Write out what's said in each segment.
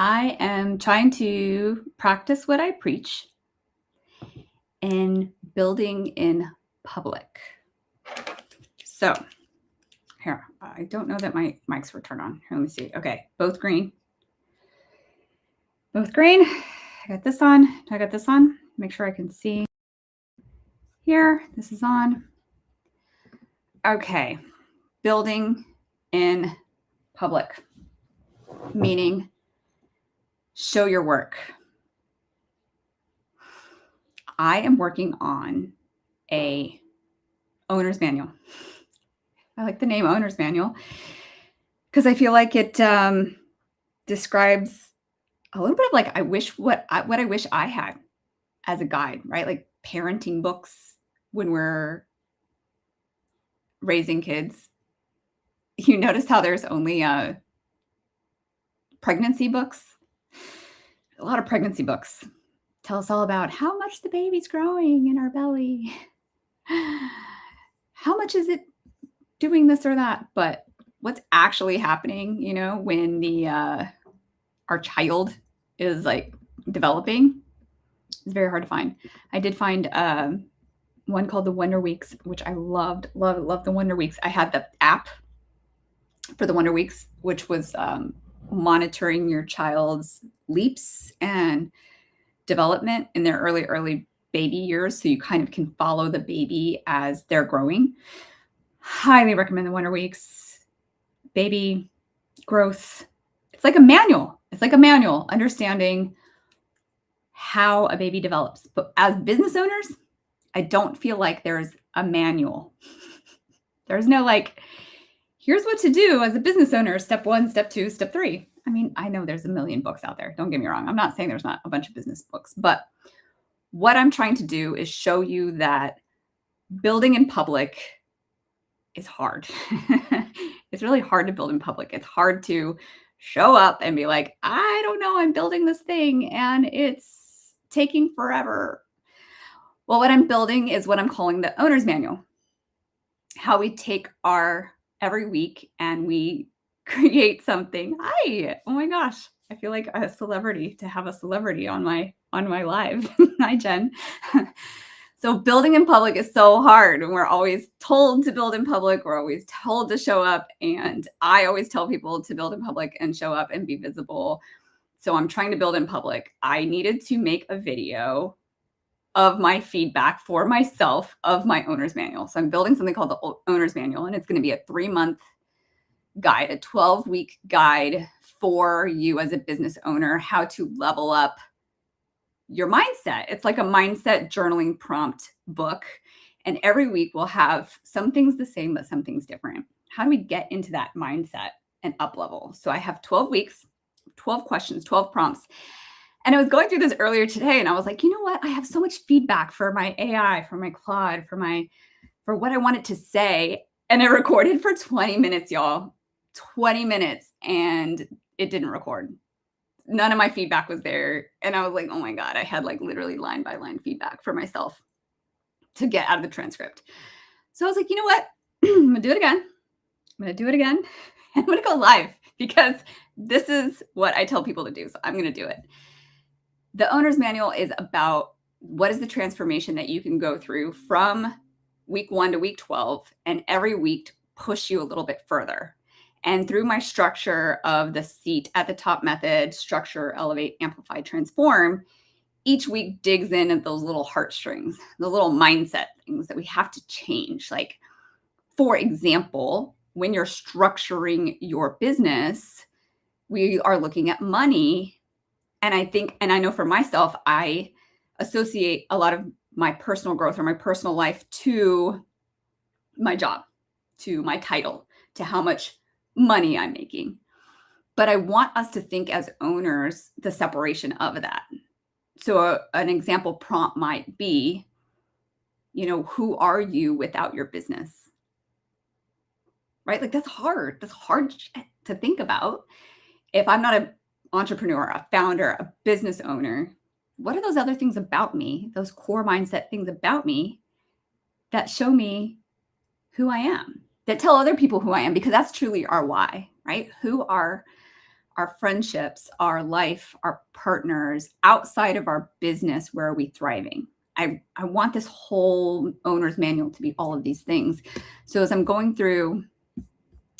I am trying to practice what I preach in building in public. So here, I don't know that my mics were turned on. Here, let me see. Okay, both green. Both green. I got this on. I got this on. Make sure I can see here. This is on. Okay, building in public, meaning show your work. I am working on a owner's manual. I like the name owner's manual because I feel like it describes a little bit of like what I wish I had as a guide, right? Like parenting books when we're raising kids. You notice how there's only pregnancy books. A lot of pregnancy books tell us all about how much the baby's growing in our belly. How much is it doing this or that? But what's actually happening, when our child is like developing, is very hard to find. I did find one called the Wonder Weeks, which I loved the Wonder Weeks. I had the app for the Wonder Weeks, which was monitoring your child's leaps and development in their early baby years, so you kind of can follow the baby as they're growing. Highly recommend the Wonder Weeks. Baby growth. It's like a manual. Understanding how a baby develops. But as business owners, I don't feel like there's a manual. There's no like, here's what to do as a business owner, step 1, step 2, step 3. I mean, I know there's a million books out there. Don't get me wrong. I'm not saying there's not a bunch of business books, but what I'm trying to do is show you that building in public is hard. It's really hard to build in public. It's hard to show up and be like, I don't know, I'm building this thing and it's taking forever. Well, what I'm building is what I'm calling the owner's manual. How we take our every week and we create something. Hi, oh my gosh, I feel like a celebrity to have a celebrity on my live. Hi, Jen. So building in public is so hard, and we're always told to build in public. We're always told to show up, and I always tell people to build in public and show up and be visible. So I'm trying to build in public. I needed to make a video of my feedback for myself of my owner's manual. So I'm building something called the owner's manual, and it's going to be a 3-month guide, a 12-week guide for you as a business owner, how to level up your mindset. It's like a mindset journaling prompt book. And every week we'll have some things the same, but some things different. How do we get into that mindset and up level? So I have 12 weeks, 12 questions, 12 prompts. And I was going through this earlier today and I was like, you know what? I have so much feedback for my AI, for my Claude, for what I wanted to say. And I recorded for 20 minutes, y'all. 20 minutes, and it didn't record. None of my feedback was there. And I was like, oh my God, I had like literally line by line feedback for myself to get out of the transcript. So I was like, you know what? I'm going to do it again. I'm going to do it again. And I'm going to go live because this is what I tell people to do. So I'm going to do it. The owner's manual is about what is the transformation that you can go through from week 1 to week 12, and every week push you a little bit further. And through my structure of the seat at the top method, structure, elevate, amplify, transform, each week digs in at those little heartstrings, the little mindset things that we have to change. Like, for example, when you're structuring your business, we are looking at money. And I know for myself, I associate a lot of my personal growth or my personal life to my job, to my title, to how much money I'm making. But I want us to think as owners, the separation of that. So an example prompt might be, who are you without your business? Right? Like that's hard. That's hard to think about. If I'm not an entrepreneur, a founder, a business owner, what are those other things about me, those core mindset things about me that show me who I am, that tell other people who I am, because that's truly our why, right? Who are our friendships, our life, our partners, outside of our business, where are we thriving? I want this whole owner's manual to be all of these things. So as I'm going through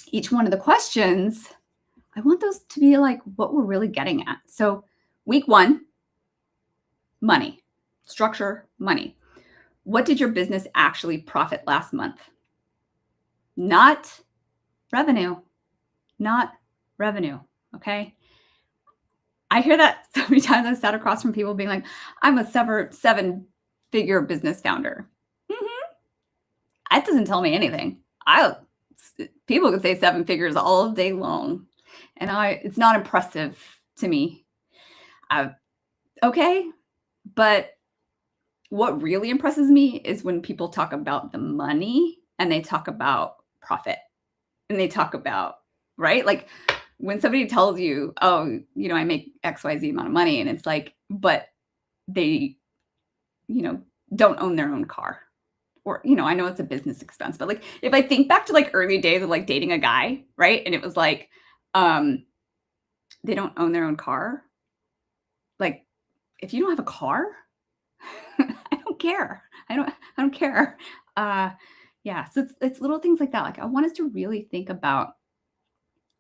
each one of the questions, I want those to be like what we're really getting at. So week 1, money, structure, money. What did your business actually profit last month? Not revenue, not revenue. Okay. I hear that so many times. I've sat across from people being like, I'm a 7-figure business founder. That doesn't tell me anything. People can say 7 figures all day long, and it's not impressive to me. Okay, but what really impresses me is when people talk about the money and they talk about profit and they talk about, right? Like when somebody tells you, oh, I make XYZ amount of money, and it's like, but they, don't own their own car. Or, I know it's a business expense, but like if I think back to like early days of like dating a guy, right? And it was like, they don't own their own car. Like, if you don't have a car, I don't care. I don't care. Yeah. So it's little things like that. Like I want us to really think about,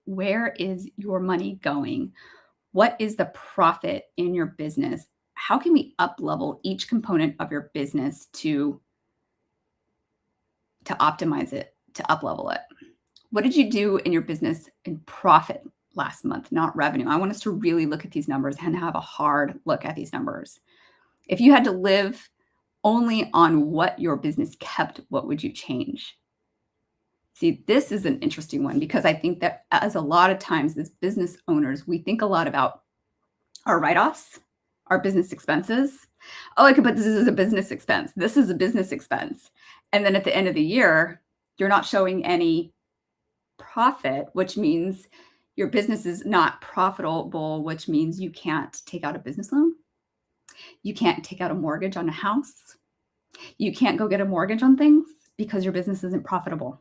where is your money going? What is the profit in your business? How can we up level each component of your business to optimize it, to up level it? What did you do in your business in profit last month, not revenue? I want us to really look at these numbers and have a hard look at these numbers. If you had to live only on what your business kept, what would you change? See, this is an interesting one, because I think that as a lot of times as business owners, we think a lot about our write-offs, our business expenses. Oh, I could put this as a business expense. This is a business expense. And then at the end of the year, you're not showing any profit, which means your business is not profitable, which means you can't take out a business loan. You can't take out a mortgage on a house. You can't go get a mortgage on things because your business isn't profitable,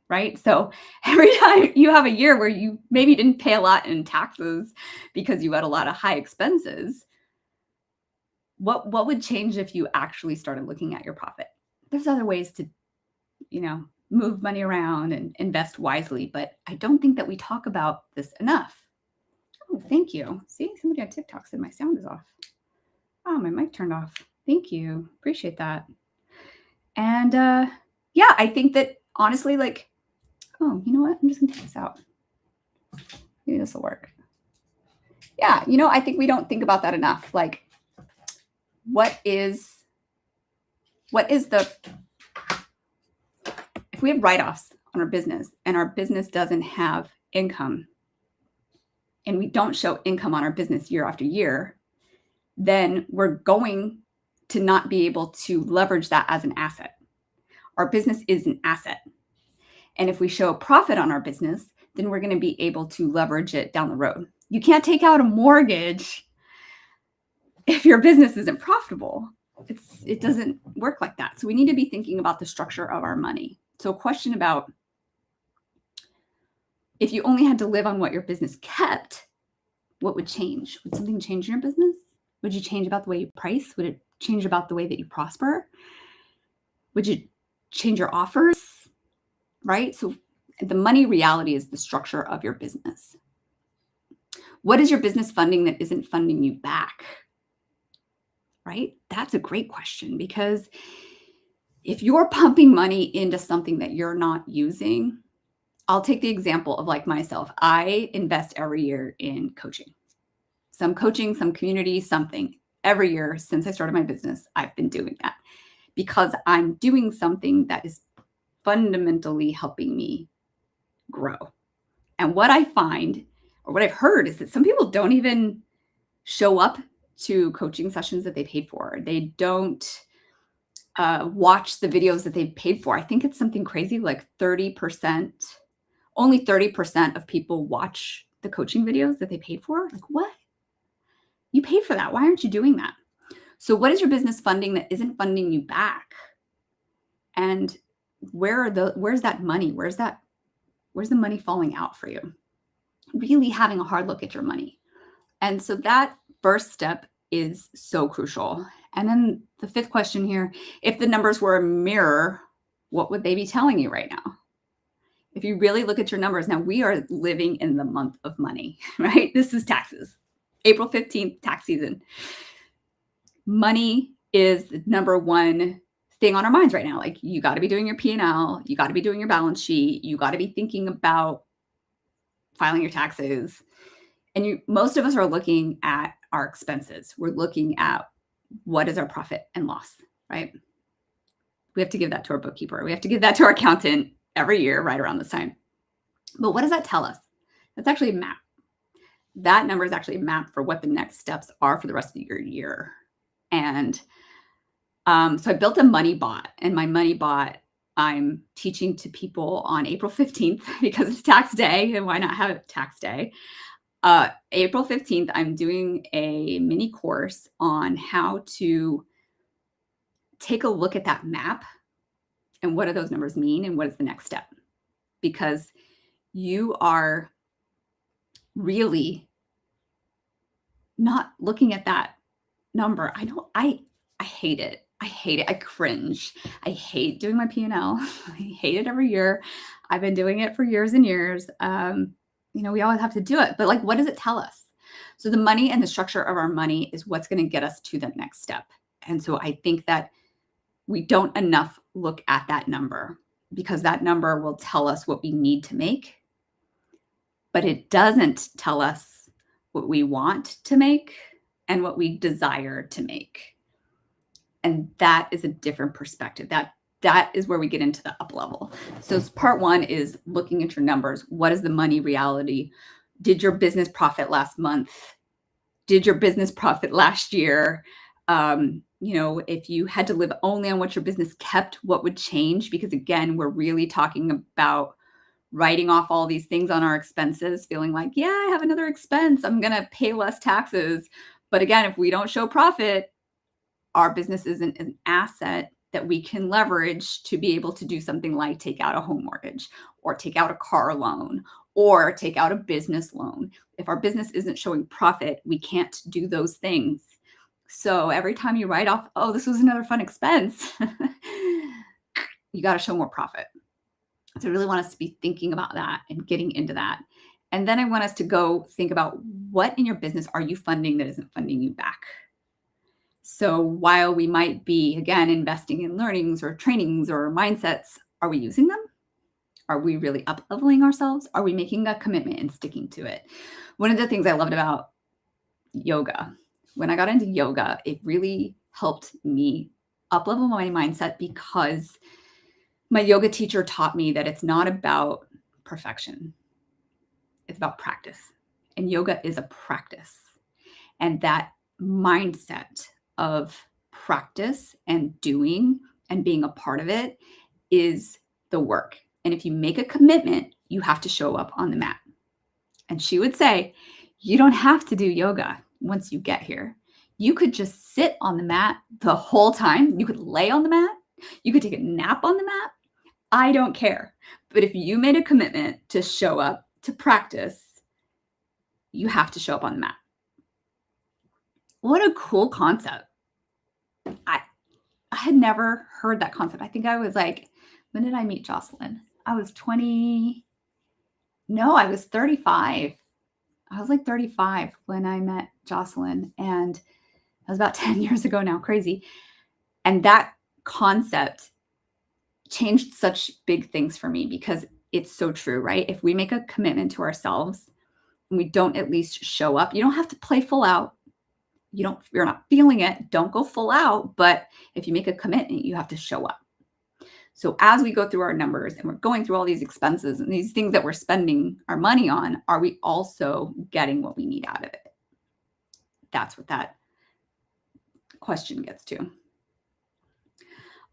right? So every time you have a year where you maybe didn't pay a lot in taxes because you had a lot of high expenses, what would change if you actually started looking at your profit? There's other ways to, move money around and invest wisely, but I don't think that we talk about this enough. Oh, thank you. See, somebody on TikTok said my sound is off. Oh, my mic turned off. Thank you. Appreciate that. And yeah, I think that honestly, like, oh, you know what? I'm just gonna take this out. Maybe this will work. Yeah, I think we don't think about that enough. Like, what is the, if we have write-offs on our business and our business doesn't have income, and we don't show income on our business year after year, then we're going to not be able to leverage that as an asset. Our business is an asset. And if we show a profit on our business, then we're going to be able to leverage it down the road. You can't take out a mortgage if your business isn't profitable. It doesn't work like that. So we need to be thinking about the structure of our money. So a question about, if you only had to live on what your business kept, what would change? Would something change in your business? Would you change about the way you price? Would it change about the way that you prosper? Would you change your offers? Right? So the money reality is the structure of your business. What is your business funding that isn't funding you back? Right? That's a great question, because if you're pumping money into something that you're not using, I'll take the example of like myself. I invest every year in coaching, some community, something. Every year since I started my business, I've been doing that because I'm doing something that is fundamentally helping me grow. And what I find, or what I've heard, is that some people don't even show up to coaching sessions that they paid for. They don't watch the videos that they paid for. I think it's something crazy, like 30%, only 30% of people watch the coaching videos that they paid for. Like, what? You paid for that. Why aren't you doing that? So what is your business funding that isn't funding you back? And where's that money? Where's the money falling out for you? really having a hard look at your money. And so that first step is so crucial. And then the fifth question here, if the numbers were a mirror, what would they be telling you right now? If you really look at your numbers, now we are living in the month of money, right? This is taxes. April 15th, tax season. Money is the number one thing on our minds right now. Like you got to be doing your P&L, you got to be doing your balance sheet, you got to be thinking about filing your taxes. And most of us are looking at our expenses. We're looking at what is our profit and loss, right? We have to give that to our bookkeeper. We have to give that to our accountant every year, right around this time. But what does that tell us? That's actually a map. That number is actually a map for what the next steps are for the rest of your year. And so I built a money bot, and my money bot I'm teaching to people on April 15th because it's tax day, and why not have it tax day? April 15th, I'm doing a mini course on how to take a look at that map and what do those numbers mean and what is the next step? Because you are really not looking at that number. I hate it. I hate it. I cringe. I hate doing my P&L. I hate it every year. I've been doing it for years and years. We always have to do it. But like, what does it tell us? So the money and the structure of our money is what's going to get us to the next step. And so I think that we don't enough look at that number because that number will tell us what we need to make, but it doesn't tell us what we want to make and what we desire to make. And that is a different perspective. That is where we get into the up level. So part one is looking at your numbers. What is the money reality? Did your business profit last month? Did your business profit last year? If you had to live only on what your business kept, what would change? Because again, we're really talking about writing off all these things on our expenses, feeling like, yeah, I have another expense. I'm going to pay less taxes. But again, if we don't show profit, our business isn't an asset that we can leverage to be able to do something like take out a home mortgage or take out a car loan or take out a business loan. If our business isn't showing profit, we can't do those things. So every time you write off, oh, this was another fun expense, you got to show more profit. So I really want us to be thinking about that and getting into that. And then I want us to go think about what in your business are you funding that isn't funding you back? So while we might be, again, investing in learnings or trainings or mindsets, are we using them? Are we really up-leveling ourselves? Are we making a commitment and sticking to it? One of the things I loved about yoga, when I got into yoga, it really helped me up-level my mindset because my yoga teacher taught me that it's not about perfection. It's about practice. And yoga is a practice. And that mindset of practice and doing and being a part of it is the work. And if you make a commitment, you have to show up on the mat. And she would say, you don't have to do yoga once you get here. You could just sit on the mat the whole time. You could lay on the mat. You could take a nap on the mat. I don't care. But if you made a commitment to show up, to practice, you have to show up on the mat. What a cool concept. I had never heard that concept. I think I was like, when did I meet Jocelyn? I was 20. No, I was 35. I was like 35 when I met Jocelyn, and that was about 10 years ago now. Crazy. And that concept changed such big things for me because it's so true, right? If we make a commitment to ourselves and we don't at least show up, you don't have to play full out. You're not feeling it, don't go full out. But if you make a commitment, you have to show up. So as we go through our numbers and we're going through all these expenses and these things that we're spending our money on, are we also getting what we need out of it? That's what that question gets to.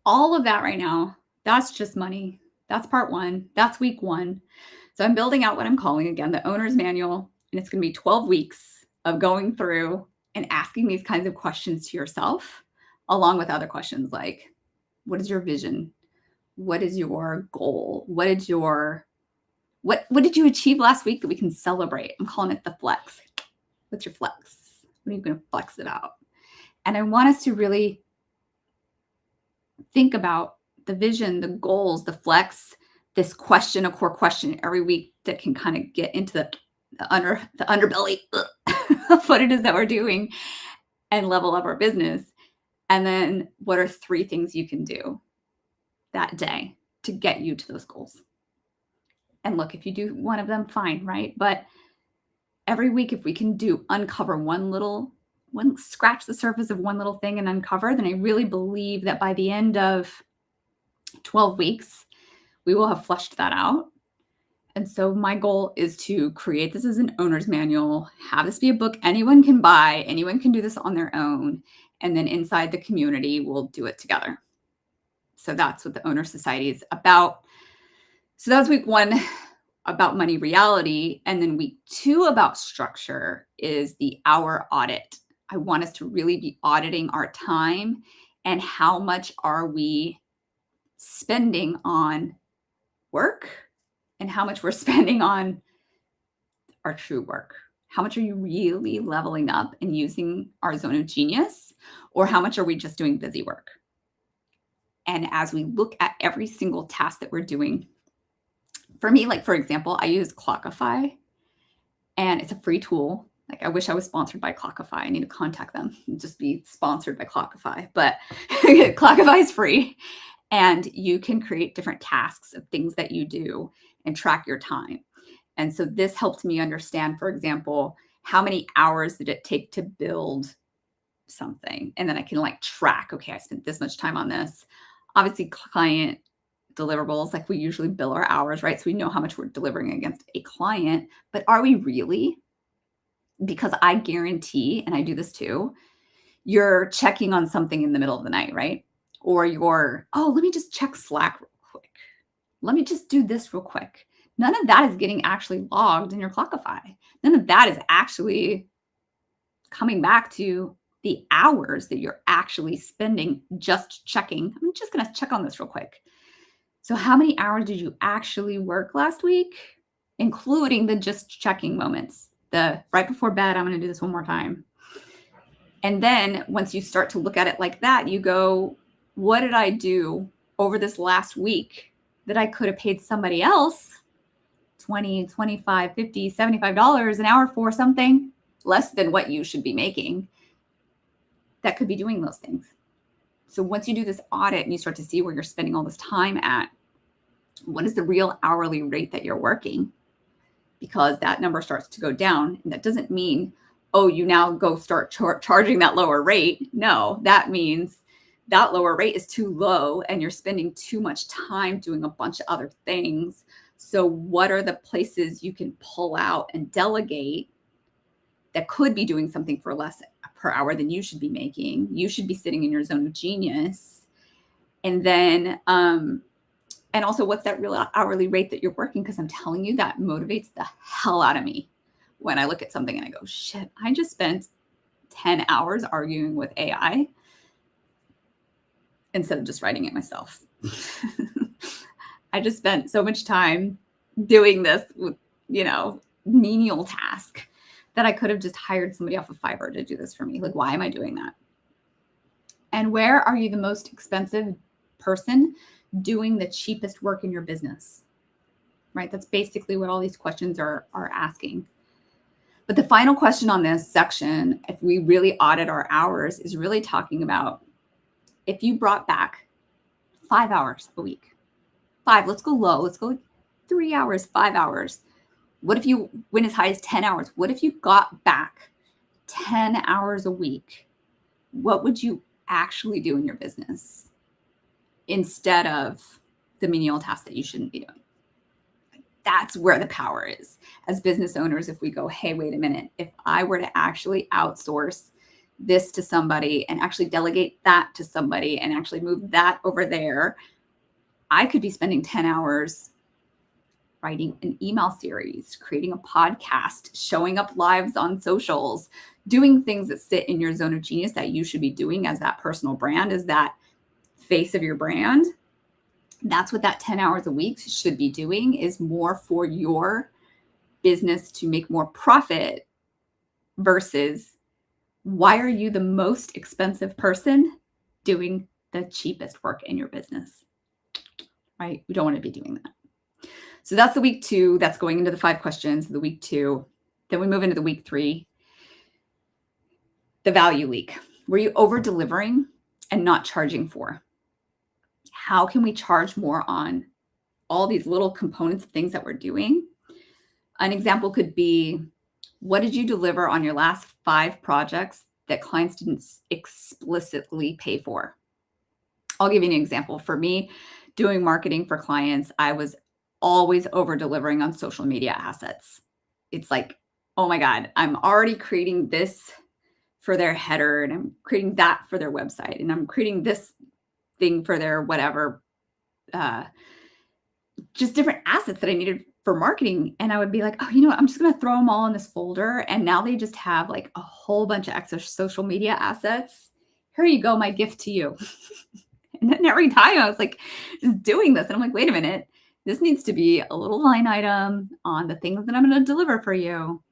All of that right now, that's just money. That's part one. That's week one. So I'm building out what I'm calling, again, the owner's manual. And it's going to be 12 weeks of going through and asking these kinds of questions to yourself, along with other questions like, what is your vision? What is your goal? What is your What did you achieve last week that we can celebrate? I'm calling it the flex. What's your flex? What are you going to flex about? And I want us to really think about the vision, the goals, the flex, this question, a core question every week that can kind of get into the underbelly of what it is that we're doing and level up our business. And then what are 3 things you can do that day to get you to those goals? And look, if you do one of them, fine, right? But every week, if we can uncover scratch the surface of one little thing and uncover, then I really believe that by the end of 12 weeks, we will have flushed that out. And so my goal is to create this as an owner's manual, have this be a book anyone can buy, anyone can do this on their own. And then inside the community, we'll do it together. So that's what the Owner Society is about. So that was week 1 about money reality. And then week 2 about structure is the hour audit. I want us to really be auditing our time and how much are we spending on work and how much we're spending on our true work. How much are you really leveling up and using our zone of genius, or how much are we just doing busy work? And as we look at every single task that we're doing, for me, like, for example, I use Clockify, and it's a free tool. Like, I wish I was sponsored by Clockify. I need to contact them and just be sponsored by Clockify. But Clockify is free, and you can create different tasks of things that you do and track your time. And so this helped me understand, for example, how many hours did it take to build something? And then I can like track, okay, I spent this much time on this. Obviously, client deliverables, like we usually bill our hours, right? So we know how much we're delivering against a client, but are we really? Because I guarantee, and I do this too, you're checking on something in the middle of the night, right? Or you're, oh, let me just check Slack real quick. Let me just do this real quick. None of that is getting actually logged in your Clockify. None of that is actually coming back to the hours that you're actually spending just checking. I'm just going to check on this real quick. So how many hours did you actually work last week, including the just checking moments? The right before bed, I'm going to do this one more time. And then once you start to look at it like that, you go, what did I do over this last week that I could have paid somebody else $20, $25, $50, $75 an hour for something less than what you should be making that could be doing those things? So once you do this audit and you start to see where you're spending all this time at, what is the real hourly rate that you're working? Because that number starts to go down. And that doesn't mean, oh, you now go start charging that lower rate. No, that means that lower rate is too low and you're spending too much time doing a bunch of other things. So what are the places you can pull out and delegate that could be doing something for less per hour than you should be making? You should be sitting in your zone of genius. And then, and also what's that real hourly rate that you're working? Because I'm telling you, that motivates the hell out of me when I look at something and I go, shit, I just spent 10 hours arguing with AI instead of just writing it myself. I just spent so much time doing this with, menial task that I could have just hired somebody off of Fiverr to do this for me. Like, why am I doing that? And where are you the most expensive person doing the cheapest work in your business? Right? That's basically what all these questions are asking. But the final question on this section, if we really audit our hours, is really talking about if you brought back 5 hours a week, 5, let's go low, let's go 3 hours, 5 hours. What if you went as high as 10 hours? What if you got back 10 hours a week? What would you actually do in your business instead of the menial tasks that you shouldn't be doing? That's where the power is. As business owners, if we go, hey, wait a minute, if I were to actually outsource this to somebody and actually delegate that to somebody and actually move that over there, I could be spending 10 hours writing an email series, creating a podcast, showing up lives on socials, doing things that sit in your zone of genius that you should be doing as that personal brand, as that face of your brand. That's what that 10 hours a week should be doing, is more for your business to make more profit versus why are you the most expensive person doing the cheapest work in your business, right? We don't want to be doing that. So that's the week 2. That's going into the 5 questions, the week 2. Then we move into the week 3, the value leak. Were you over delivering and not charging for? How can we charge more on all these little components of things that we're doing? An example could be, what did you deliver on your last 5 projects that clients didn't explicitly pay for? I'll give you an example. For me, doing marketing for clients, I was always over delivering on social media assets. It's like, oh my God, I'm already creating this for their header and I'm creating that for their website and I'm creating this thing for their whatever, just different assets that I needed for marketing. And I would be like, oh, you know what? I'm just going to throw them all in this folder. And now they just have like a whole bunch of extra social media assets. Here you go, my gift to you. And then every time I was like just doing this and I'm like, wait a minute, this needs to be a little line item on the things that I'm going to deliver for you.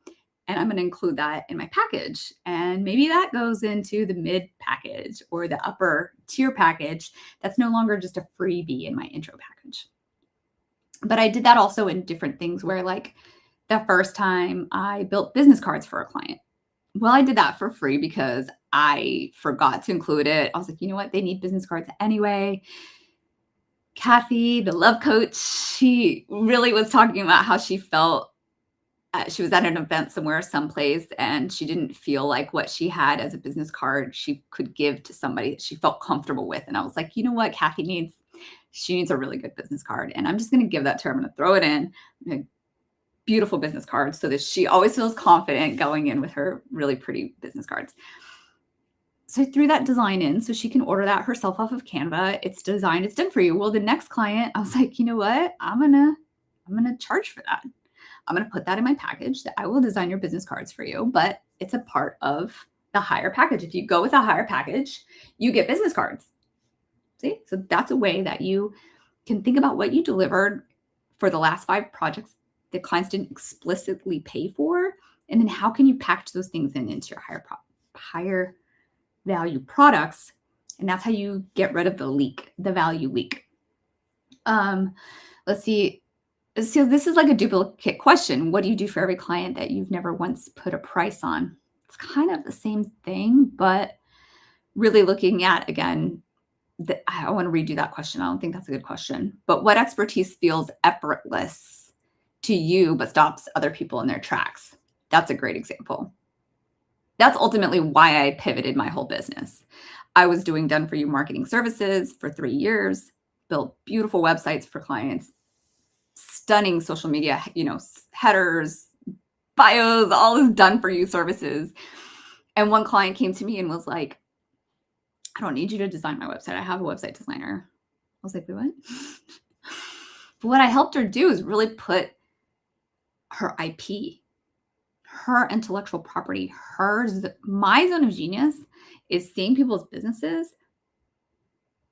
And I'm going to include that in my package. And maybe that goes into the mid package or the upper tier package. That's no longer just a freebie in my intro package. But I did that also in different things where, like, the first time I built business cards for a client. Well, I did that for free because I forgot to include it. I was like, you know what? They need business cards anyway. Kathy, the love coach, she really was talking about how she felt. She was at an event somewhere, someplace, and she didn't feel like what she had as a business card she could give to somebody that she felt comfortable with. And I was like, you know what? Kathy needs a really good business card. And I'm just going to give that to her. I'm going to throw it in. A beautiful business card so that she always feels confident going in with her really pretty business cards. So I threw that design in so she can order that herself off of Canva. It's designed, it's done for you. Well, the next client, I was like, you know what? I'm gonna charge for that. I'm gonna put that in my package that I will design your business cards for you, but it's a part of the higher package. If you go with a higher package, you get business cards. See? So that's a way that you can think about what you delivered for the last 5 projects that clients didn't explicitly pay for, and then how can you package those things into your higher value products, and that's how you get rid of the value leak. Let's see. So this is like a duplicate question. What do you do for every client that you've never once put a price on? It's kind of the same thing, but really looking at, again, I want to redo that question. I don't think that's a good question. But what expertise feels effortless to you but stops other people in their tracks? That's a great example. That's ultimately why I pivoted my whole business. I was doing done for you marketing services for 3 years, built beautiful websites for clients, stunning social media, headers, bios, all this done for you services. And one client came to me and was like, I don't need you to design my website. I have a website designer. I was like, wait, what? But what I helped her do is really put her IP, her intellectual property, my zone of genius is seeing people's businesses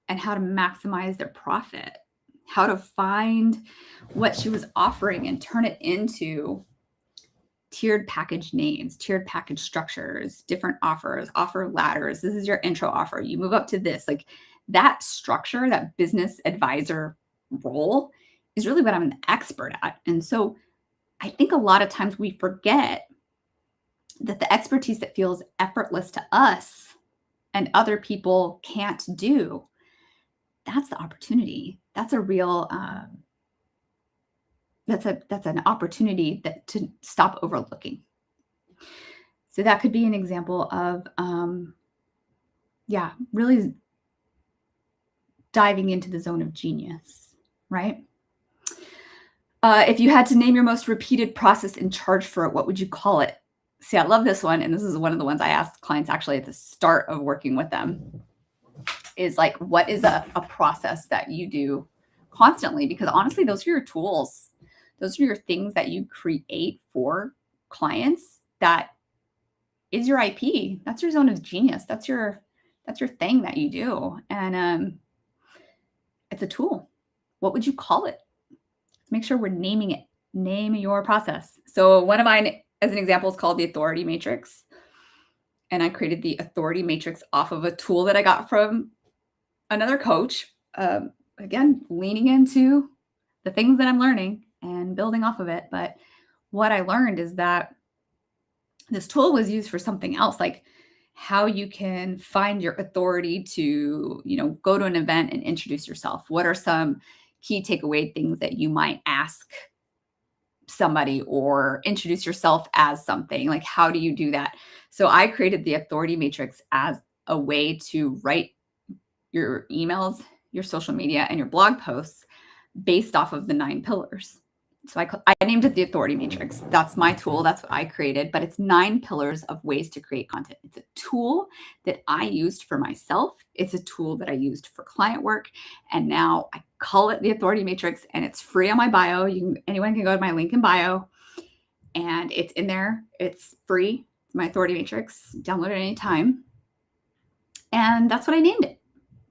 and how to maximize their profit, how to find what she was offering and turn it into tiered package names, tiered package structures, different offers, offer ladders. This is your intro offer. You move up to this. Like that structure, that business advisor role is really what I'm an expert at. And so I think a lot of times we forget that the expertise that feels effortless to us and other people can't do, that's the opportunity. That's a real, that's an opportunity to stop overlooking. So that could be an example of, really diving into the zone of genius, right? If you had to name your most repeated process and charge for it, what would you call it? See, I love this one. And this is one of the ones I ask clients actually at the start of working with them is like, what is a process that you do constantly? Because honestly, those are your tools. Those are your things that you create for clients. That is your IP. That's your zone of genius. That's your thing that you do. And it's a tool. what would you call it? Let's make sure we're naming it. Name your process. So one of mine, as an example, is called the authority matrix. And I created the authority matrix off of a tool that I got from another coach. Again, leaning into the things that I'm learning and building off of it. But what I learned is that this tool was used for something else, like how you can find your authority to, go to an event and introduce yourself. What are some key takeaway things that you might ask somebody or introduce yourself as something? Like, how do you do that? So I created the authority matrix as a way to write your emails, your social media, and your blog posts based off of the 9 pillars. So I named it the authority matrix. That's my tool. That's what I created, but it's 9 pillars of ways to create content. It's a tool that I used for myself. It's a tool that I used for client work. And now I call it the authority matrix, and it's free on my bio. Anyone can go to my link in bio, and it's in there. It's free. It's my authority matrix. Download it anytime. And that's what I named it.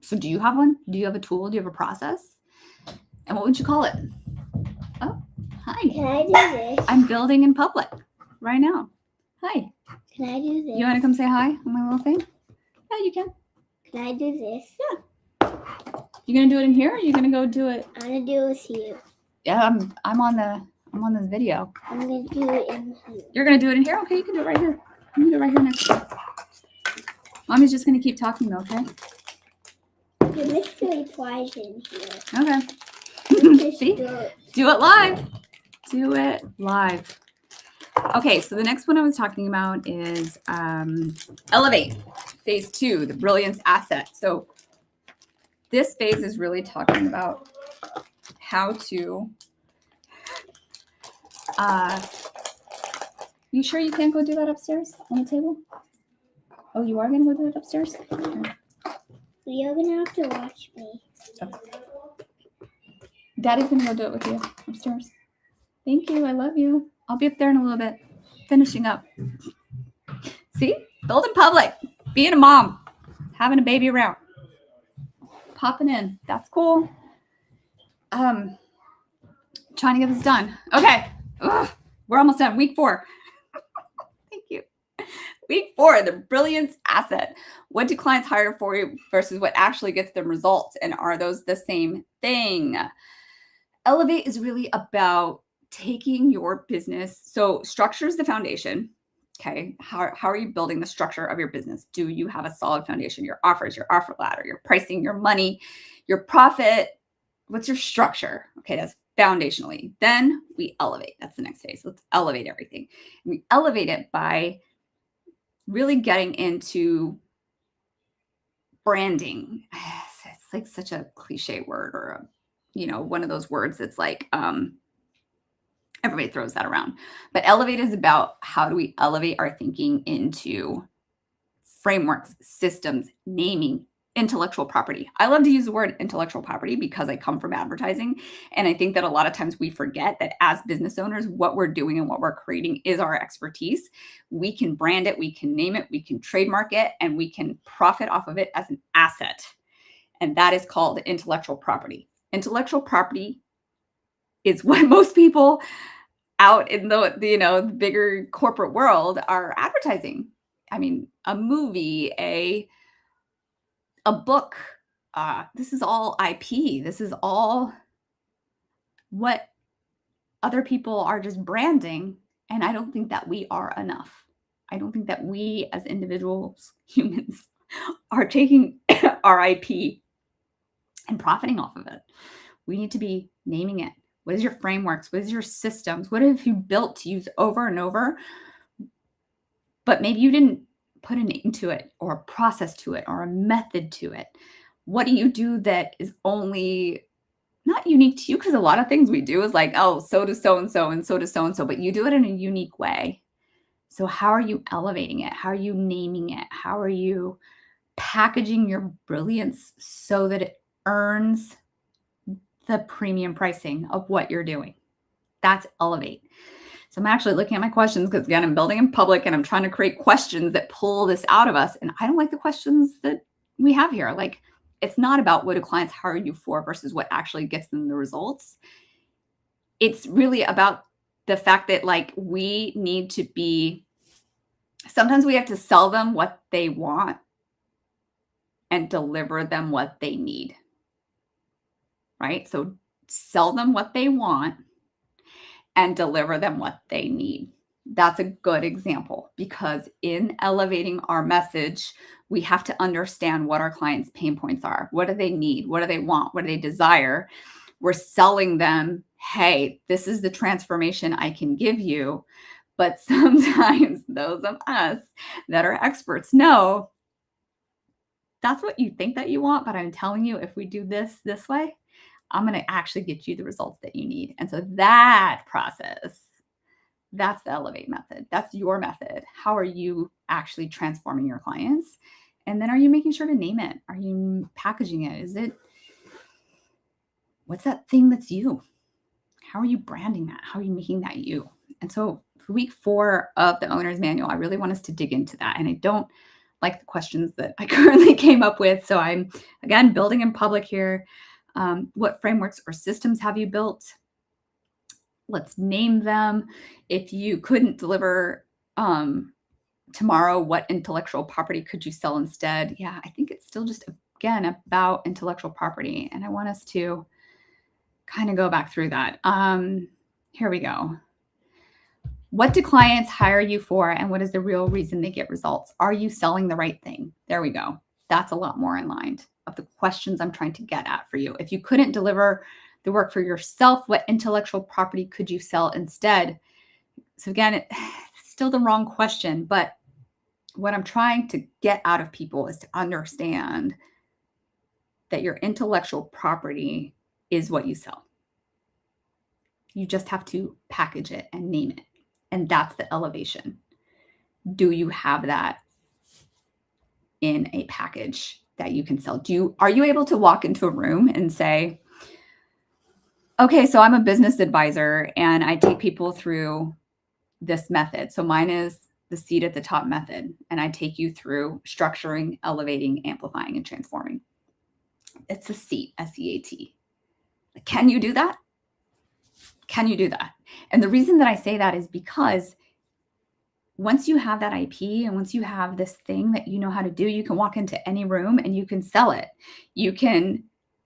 So do you have one? Do you have a tool? Do you have a process? And what would you call it? Oh, hi. Can I do this? I'm building in public right now. Hi. Can I do this? You want to come say hi on my little thing? Yeah, you can. Can I do this? Yeah. You gonna do it in here, or are you gonna go do it? I'm gonna do it with you. Yeah, I'm on this video. I'm gonna do it in here. You're gonna do it in here? Okay, you can do it right here. You can do it right here next to you. Mommy's just gonna keep talking though, okay? The mystery prize in here. Okay. See? Do it live. Do it live. Okay, so the next one I was talking about is Elevate, phase 2, the brilliance asset. So this phase is really talking about how to, you sure you can't go do that upstairs on the table? Oh, you are going to go do it upstairs? Okay. You're gonna have to watch me. Okay. Daddy's going to go do it with you upstairs. Thank you. I love you. I'll be up there in a little bit, finishing up. See? Build in public. Being a mom. Having a baby around. Popping in. That's cool. Trying to get this done. Okay. Ugh. We're almost done. Week 4. Thank you. Week 4, the brilliance asset. What do clients hire for you versus what actually gets them results? And are those the same thing? Elevate is really about taking your business. So structure is the foundation. Okay. How are you building the structure of your business? Do you have a solid foundation? Your offers, your offer ladder, your pricing, your money, your profit. What's your structure? Okay. That's foundationally. Then we elevate. That's the next phase. Let's elevate everything. And we elevate it by really getting into branding. It's like such a cliche word, or one of those words that's like, everybody throws that around. But elevate is about how do we elevate our thinking into frameworks, systems, naming, intellectual property. I love to use the word intellectual property because I come from advertising. And I think that a lot of times we forget that as business owners, what we're doing and what we're creating is our expertise. We can brand it, we can name it, we can trademark it, and we can profit off of it as an asset. And that is called intellectual property. Intellectual property is what most people out in the bigger corporate world are advertising. I mean, a movie, a book, this is all IP. This is all what other people are just branding. And I don't think that we are enough. I don't think that we as individuals, humans, are taking our IP and profiting off of it. We need to be naming it. What is your frameworks? What is your systems? What have you built to use over and over? But maybe you didn't put a name to it, or a process to it, or a method to it. What do you do that is only not unique to you? Because a lot of things we do is like, oh, so does so-and-so, and so does so-and-so, but you do it in a unique way. So how are you elevating it? How are you naming it? How are you packaging your brilliance so that it earns the premium pricing of what you're doing? That's elevate. So I'm actually looking at my questions because, again, I'm building in public and I'm trying to create questions that pull this out of us. And I don't like the questions that we have here. Like, it's not about what do clients hire you for versus what actually gets them the results. It's really about the fact that like we need to be, sometimes we have to sell them what they want and deliver them what they need, right? So sell them what they want and deliver them what they need. That's a good example because in elevating our message, we have to understand what our clients' pain points are. What do they need? What do they want? What do they desire? We're selling them, hey, this is the transformation I can give you. But sometimes those of us that are experts know that's what you think that you want, but I'm telling you, if we do this way, I'm going to actually get you the results that you need. And so that process, that's the Elevate method. That's your method. How are you actually transforming your clients? And then are you making sure to name it? Are you packaging it? Is it, what's that thing that's you? How are you branding that? How are you making that you? And so for week 4 of the owner's manual, I really want us to dig into that. And I don't like the questions that I currently came up with. So I'm, again, building in public here. What frameworks or systems have you built? Let's name them. If you couldn't deliver tomorrow, what intellectual property could you sell instead? Yeah, I think it's still just, again, about intellectual property. And I want us to kind of go back through that. Here we go. What do clients hire you for, and what is the real reason they get results? Are you selling the right thing? There we go. That's a lot more in line of the questions I'm trying to get at for you. If you couldn't deliver the work for yourself, what intellectual property could you sell instead? So again, it's still the wrong question, but what I'm trying to get out of people is to understand that your intellectual property is what you sell. You just have to package it and name it. And that's the elevation. Do you have that in a package that you can sell? Are you able to walk into a room and say, okay, so I'm a business advisor and I take people through this method. So mine is the seat at the top method. And I take you through structuring, elevating, amplifying, and transforming. It's a seat, SEAT. Can you do that? Can you do that? And the reason that I say that is because once you have that IP and once you have this thing that you know how to do, you can walk into any room and you can sell it.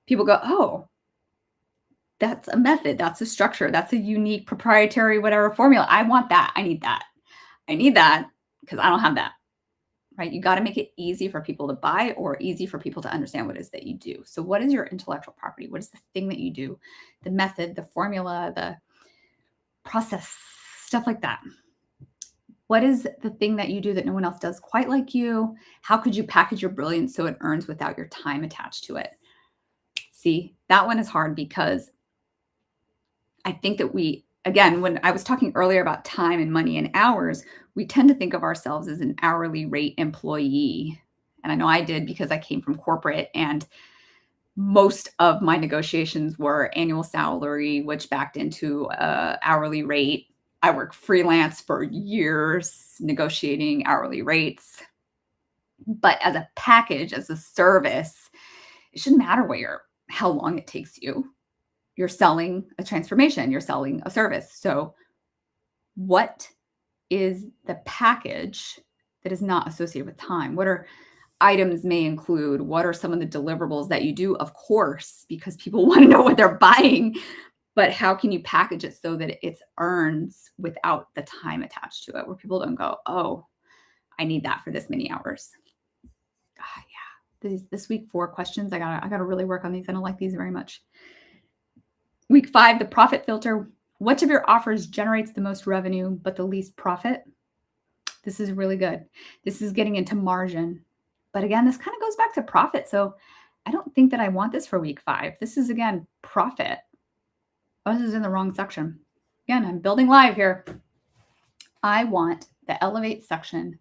People go, oh, that's a method. That's a structure. That's a unique proprietary, whatever formula. I want that. I need that. I need that because I don't have that, right? You got to make it easy for people to buy or easy for people to understand what it is that you do. So what is your intellectual property? What is the thing that you do? The method, the formula, the process, stuff like that. What is the thing that you do that no one else does quite like you? How could you package your brilliance so it earns without your time attached to it? See, that one is hard because I think that again, when I was talking earlier about time and money and hours, we tend to think of ourselves as an hourly rate employee. And I know I did because I came from corporate and most of my negotiations were annual salary, which backed into hourly rate. I worked freelance for years negotiating hourly rates. But as a package, as a service, it shouldn't matter how long it takes you. You're selling a transformation, you're selling a service. So what is the package that is not associated with time? What are items may include? What are some of the deliverables that you do? Of course, because people want to know what they're buying, but how can you package it so that it earns without the time attached to it, where people don't go, oh, I need that for this many hours. Yeah, this week 4 questions, I gotta really work on these. I don't like these very much. Week 5, the profit filter. Which of your offers generates the most revenue but the least profit? This is really good. This is getting into margin. But again, this kind of goes back to profit. So I don't think that I want this for week 5. This is, again, profit. Oh, this is in the wrong section. Again, I'm building live here. I want the Elevate section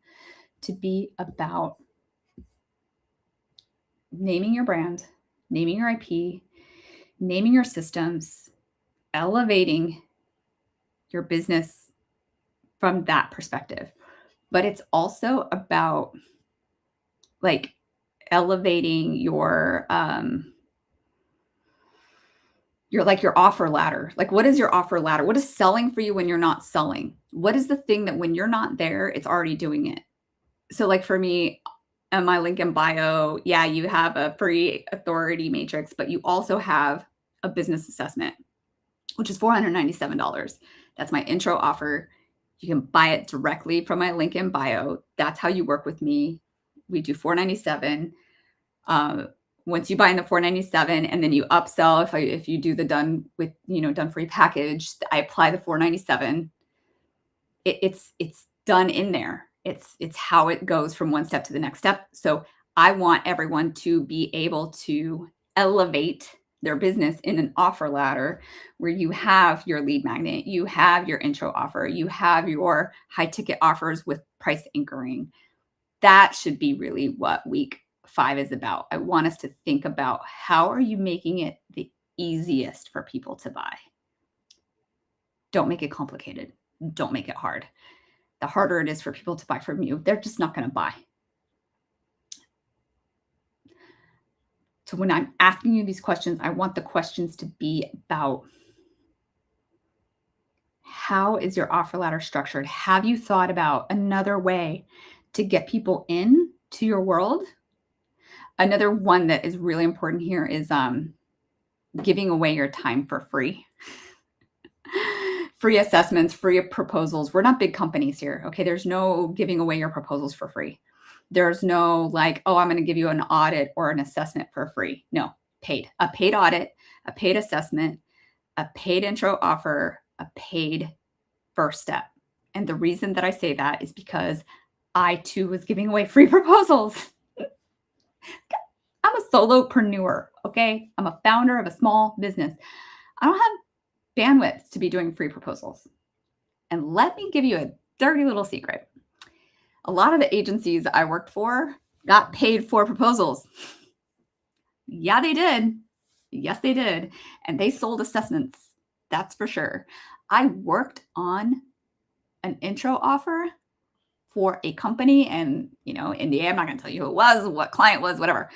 to be about naming your brand, naming your IP, naming your systems, elevating your business from that perspective. But it's also about like elevating your offer ladder. Like, what is your offer ladder? What is selling for you when you're not selling? What is the thing that when you're not there, it's already doing it? So like for me, on my link in bio, yeah, you have a free authority matrix, but you also have a business assessment, which is $497. That's my intro offer. You can buy it directly from my link in bio. That's how you work with me. We do $497. Once you buy in the $497 and then you upsell, if you do the done free package, I apply the $497. It's done in there. It's how it goes from one step to the next step. So I want everyone to be able to elevate their business in an offer ladder where you have your lead magnet, you have your intro offer, you have your high ticket offers with price anchoring. That should be really what week 5 is about. I want us to think about how are you making it the easiest for people to buy? Don't make it complicated. Don't make it hard. The harder it is for people to buy from you, they're just not going to buy. So when I'm asking you these questions, I want the questions to be about how is your offer ladder structured? Have you thought about another way to get people in to your world? Another one that is really important here is giving away your time for free. Free assessments, free proposals. We're not big companies here. Okay. There's no giving away your proposals for free. There's no like, oh, I'm going to give you an audit or an assessment for free. No, paid. A paid audit, a paid assessment, a paid intro offer, a paid first step. And the reason that I say that is because I too was giving away free proposals. I'm a solopreneur. Okay. I'm a founder of a small business. I don't have bandwidth to be doing free proposals. And let me give you a dirty little secret. A lot of the agencies I worked for got paid for proposals. Yeah, they did. Yes, they did. And they sold assessments. That's for sure. I worked on an intro offer for a company and, India, I'm not going to tell you who it was, what client was, whatever.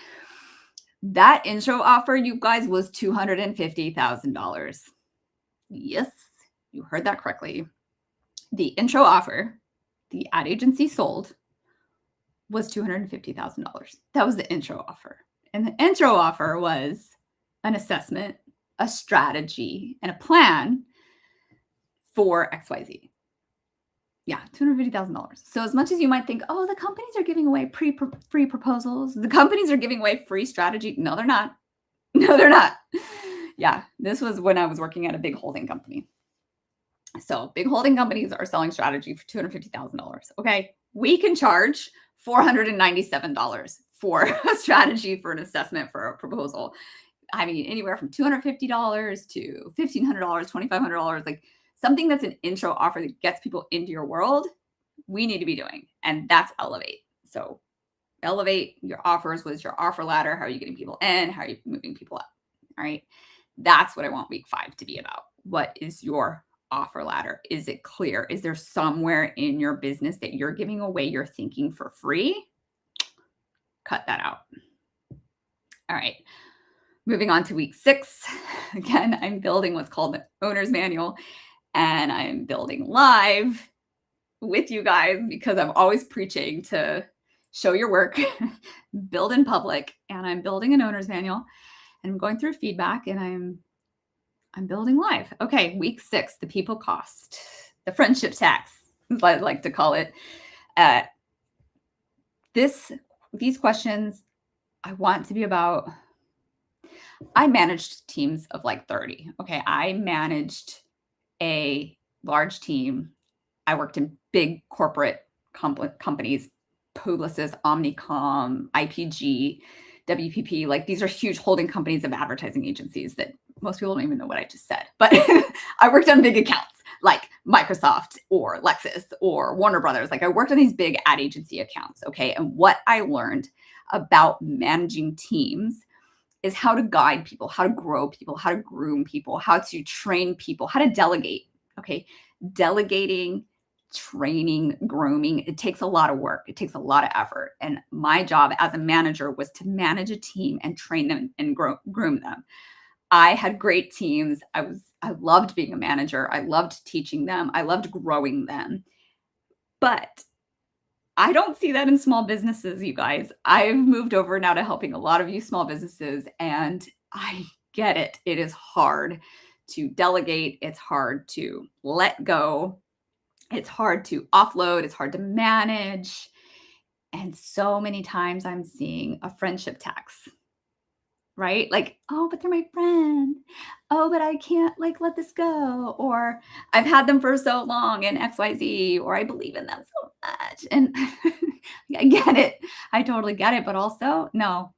That intro offer, you guys, was $250,000. Yes, you heard that correctly. The intro offer the ad agency sold was $250,000. That was the intro offer. And the intro offer was an assessment, a strategy, and a plan for XYZ. Yeah, $250,000. So as much as you might think, oh, the companies are giving away free proposals, the companies are giving away free strategy. No, they're not. No, they're not. Yeah, this was when I was working at a big holding company. So big holding companies are selling strategy for $250,000. Okay. We can charge $497 for a strategy, for an assessment, for a proposal. I mean, anywhere from $250 to $1,500, $2,500, like something that's an intro offer that gets people into your world, we need to be doing. And that's elevate. So elevate your offers. What is your offer ladder? How are you getting people in? How are you moving people up? All right. That's what I want week 5 to be about. What is your offer ladder? Is it clear? Is there somewhere in your business that you're giving away your thinking for free? Cut that out. All right. Moving on to week 6. Again, I'm building what's called the owner's manual, and I'm building live with you guys because I'm always preaching to show your work, build in public, and I'm building an owner's manual, and I'm going through feedback, and I'm building live. Okay, week 6, the people cost, the friendship tax, as I like to call it. These questions I want to be about. I managed teams of like 30. Okay, I managed a large team. I worked in big corporate companies, Publicis, Omnicom, IPG, WPP. Like these are huge holding companies of advertising agencies that most people don't even know what I just said. But I worked on big accounts like Microsoft or Lexus or Warner Brothers. Like I worked on these big ad agency accounts. Okay. And what I learned about managing teams is how to guide people, how to grow people, how to groom people, how to train people, how to delegate. Okay. Delegating training, grooming. It takes a lot of work. It takes a lot of effort. And my job as a manager was to manage a team and train them and groom them. I had great teams. I loved being a manager. I loved teaching them. I loved growing them. But I don't see that in small businesses, you guys. I've moved over now to helping a lot of you small businesses, and I get it. It is hard to delegate. It's hard to let go. It's hard to offload. It's hard to manage. And so many times I'm seeing a friendship tax, right? Like, oh, but they're my friend. Oh, but I can't like let this go. Or I've had them for so long and XYZ, or I believe in them so much. And I get it. I totally get it. But also, no.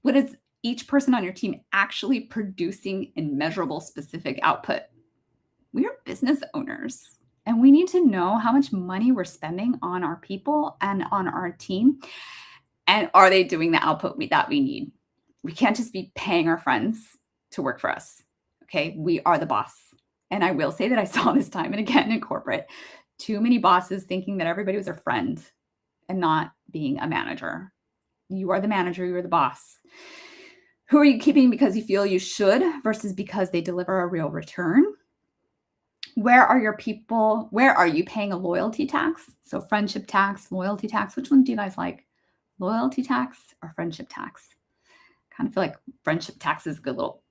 What is each person on your team actually producing in measurable specific output? We are business owners and we need to know how much money we're spending on our people and on our team. And are they doing the output that we need? We can't just be paying our friends to work for us. Okay. We are the boss. And I will say that I saw this time and again in corporate, too many bosses thinking that everybody was their friend and not being a manager. You are the manager. You're the boss. Who are you keeping because you feel you should versus because they deliver a real return? Where are your people? Where are you paying a loyalty tax? So friendship tax, loyalty tax. Which one do you guys like? Loyalty tax or friendship tax? Kind of feel like friendship tax is a good little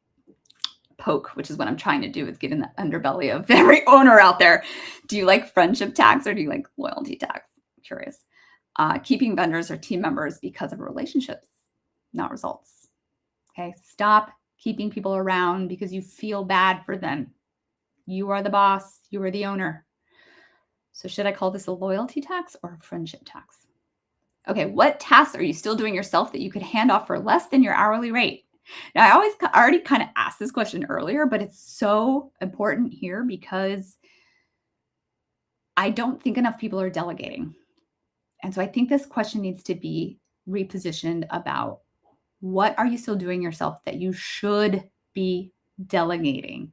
poke, which is what I'm trying to do, is get in the underbelly of every owner out there. Do you like friendship tax or do you like loyalty tax? I'm curious. Keeping vendors or team members because of relationships, not results. Okay, stop keeping people around because you feel bad for them. You are the boss. You are the owner. So should I call this a loyalty tax or a friendship tax? Okay, what tasks are you still doing yourself that you could hand off for less than your hourly rate? Now, I already kind of asked this question earlier, but it's so important here because I don't think enough people are delegating. And so I think this question needs to be repositioned about what are you still doing yourself that you should be delegating?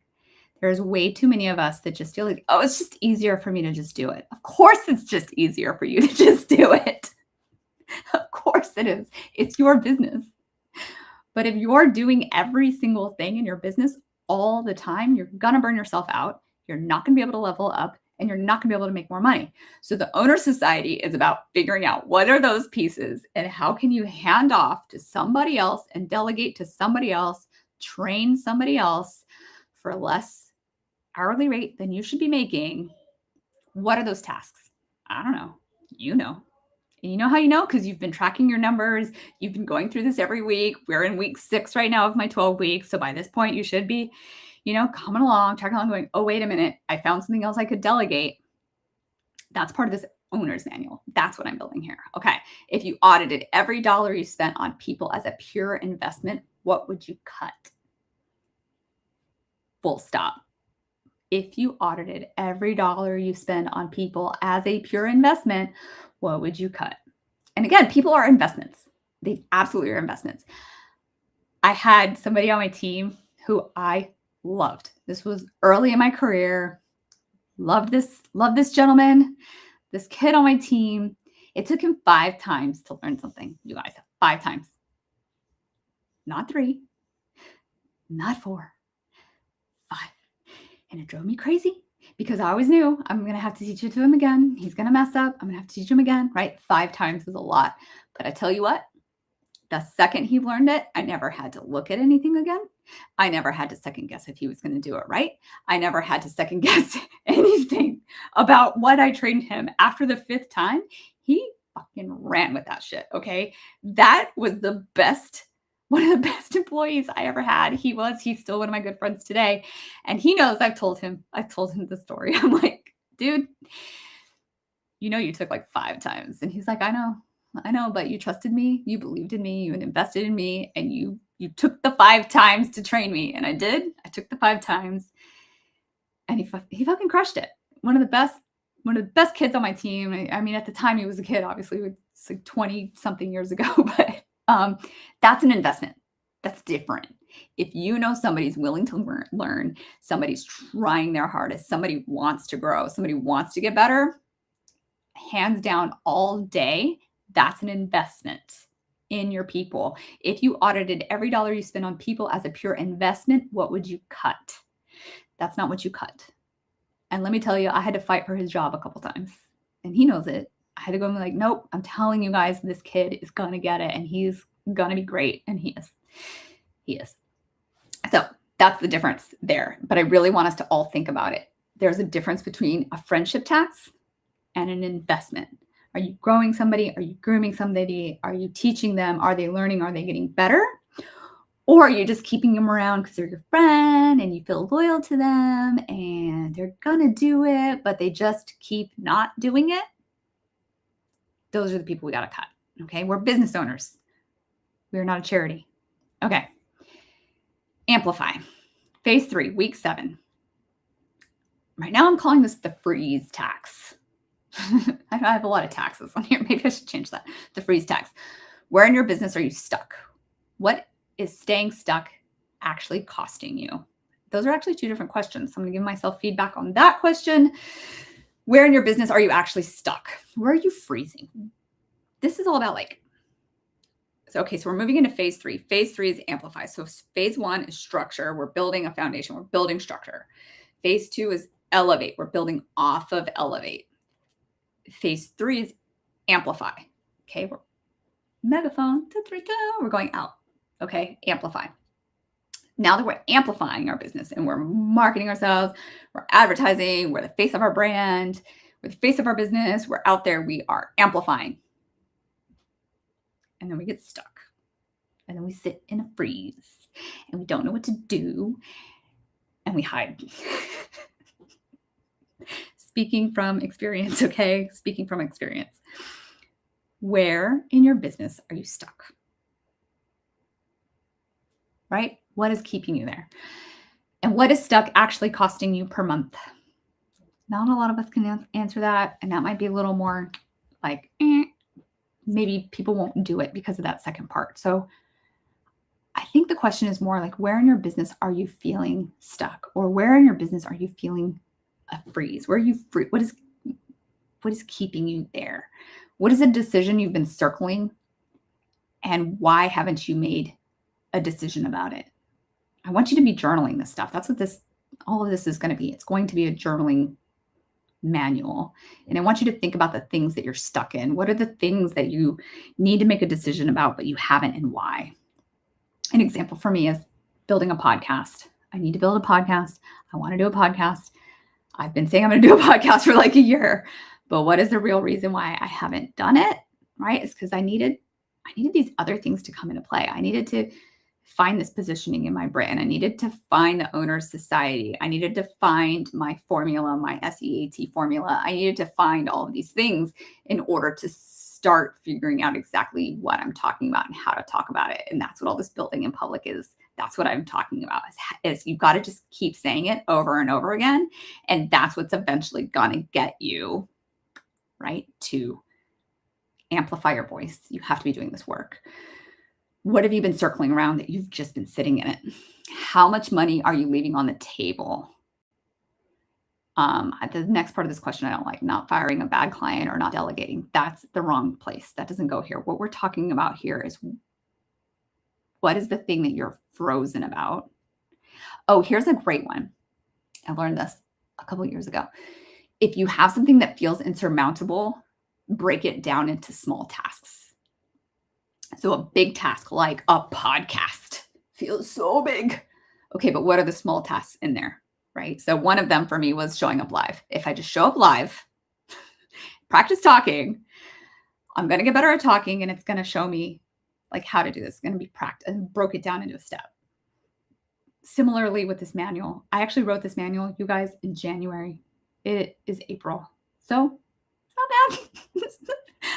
There's way too many of us that just feel like, oh, it's just easier for me to just do it. Of course, it's just easier for you to just do it. Of course it is. It's your business. But if you're doing every single thing in your business all the time, you're going to burn yourself out. You're not going to be able to level up and you're not going to be able to make more money. So the owner society is about figuring out what are those pieces and how can you hand off to somebody else and delegate to somebody else, train somebody else for less hourly rate than you should be making. What are those tasks? I don't know. You know. And you know how you know? Because you've been tracking your numbers. You've been going through this every week. We're in week 6 right now of my 12 weeks. So by this point, you should be, coming along, tracking along, going, oh, wait a minute. I found something else I could delegate. That's part of this owner's manual. That's what I'm building here. Okay. If you audited every dollar you spent on people as a pure investment, what would you cut? Full stop. If you audited every dollar you spend on people as a pure investment, what would you cut? And again, people are investments. They absolutely are investments. I had somebody on my team who I loved. This was early in my career. Loved this gentleman, this kid on my team. It took him 5 times to learn something, you guys. 5 times. Not 3, not 4, 5. And it drove me crazy because I always knew I'm going to have to teach it to him again. He's going to mess up. I'm going to have to teach him again, right? 5 times is a lot. But I tell you what, the second he learned it, I never had to look at anything again. I never had to second guess if he was going to do it right. I never had to second guess anything about what I trained him. After the 5th time, he fucking ran with that shit, okay? That was the best, one of the best employees I ever had. He's still one of my good friends today. And he knows I've told him the story. I'm like, dude, you took like 5 times. And he's like, I know, but you trusted me. You believed in me. You invested in me. And you took the 5 times to train me. And I did. I took the 5 times. And he fucking crushed it. One of the best kids on my team. I mean, at the time he was a kid, obviously. It's like 20 something years ago. But that's an investment. That's different. If you know somebody's willing to learn, somebody's trying their hardest, somebody wants to grow, somebody wants to get better, hands down all day, that's an investment in your people. If you audited every dollar you spend on people as a pure investment, what would you cut? That's not what you cut. And let me tell you, I had to fight for his job a couple times, and he knows it. I had to go and be like, nope, I'm telling you guys, this kid is going to get it, and he's going to be great. And he is. He is. So that's the difference there. But I really want us to all think about it. There's a difference between a friendship tax and an investment. Are you growing somebody? Are you grooming somebody? Are you teaching them? Are they learning? Are they getting better? Or are you just keeping them around because they're your friend and you feel loyal to them and they're going to do it, but they just keep not doing it? Those are the people we got to cut. Okay. We're business owners. We're not a charity. Okay. Amplify. Phase 3, week 7. Right now I'm calling this the freeze tax. I have a lot of taxes on here. Maybe I should change that. The freeze tax. Where in your business are you stuck? What is staying stuck actually costing you? Those are actually 2 different questions. So I'm going to give myself feedback on that question. Where in your business are you actually stuck? Where are you freezing? This is all about so we're moving into phase 3. Phase 3 is amplify. So phase 1 is structure. We're building a foundation. We're building structure. Phase 2 is elevate. We're building off of elevate. Phase 3 is amplify. Okay, we're megaphone. We're going out. Okay, amplify. Now that we're amplifying our business and we're marketing ourselves, we're advertising, we're the face of our brand, we're the face of our business, we're out there, we are amplifying. And then we get stuck. And then we sit in a freeze and we don't know what to do and we hide. Speaking from experience, okay? Speaking from experience. Where in your business are you stuck? Right? What is keeping you there? And what is stuck actually costing you per month? Not a lot of us can answer that. And that might be a little more maybe people won't do it because of that second part. So I think the question is more like, where in your business are you feeling stuck? Or where in your business are you feeling a freeze? Where are you free? What is keeping you there? What is a decision you've been circling? And why haven't you made a decision about it? I want you to be journaling this stuff. That's what all of this is going to be. It's going to be a journaling manual. And I want you to think about the things that you're stuck in. What are the things that you need to make a decision about, but you haven't, and why? An example for me is building a podcast. I need to build a podcast. I want to do a podcast. I've been saying I'm going to do a podcast for like a year, but what is the real reason why I haven't done it? Right? It's because I needed these other things to come into play. I needed to find this positioning in my brand. I needed to find the owner's society. I needed to find my formula, my SEAT formula. I needed to find all of these things in order to start figuring out exactly what I'm talking about and how to talk about it. And that's what all this building in public is. That's what I'm talking about is you've got to just keep saying it over and over again. And that's what's eventually going to get you, right, to amplify your voice. You have to be doing this work. What have you been circling around that you've just been sitting in it? How much money are you leaving on the table? The next part of this question, I don't like not firing a bad client or not delegating. That's the wrong place. That doesn't go here. What we're talking about here is what is the thing that you're frozen about? Oh, here's a great one. I learned this a couple of years ago. If you have something that feels insurmountable, break it down into small tasks. So a big task like a podcast feels so big. Okay, but what are the small tasks in there, right? So one of them for me was showing up live. If I just show up live, practice talking, I'm going to get better at talking and it's going to show me like how to do this. It's going to be practice and broke it down into a step. Similarly with this manual, I actually wrote this manual, you guys, in January. It is April. So it's not bad.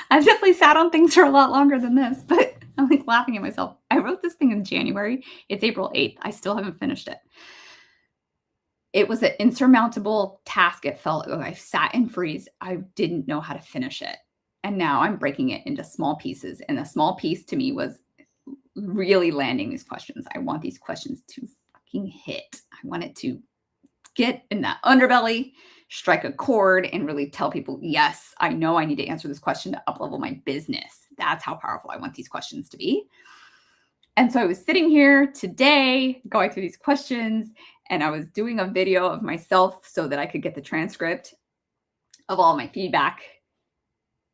I've definitely sat on things for a lot longer than this, but I'm like laughing at myself. I wrote this thing in January. It's April 8th. I still haven't finished it. It was an insurmountable task. It felt like I sat in freeze. I didn't know how to finish it. And now I'm breaking it into small pieces. And the small piece to me was really landing these questions. I want these questions to fucking hit. I want it to get in that underbelly, strike a chord, and really tell people, yes, I know I need to answer this question to uplevel my business. That's how powerful I want these questions to be. And so I was sitting here today going through these questions, and I was doing a video of myself so that I could get the transcript of all my feedback,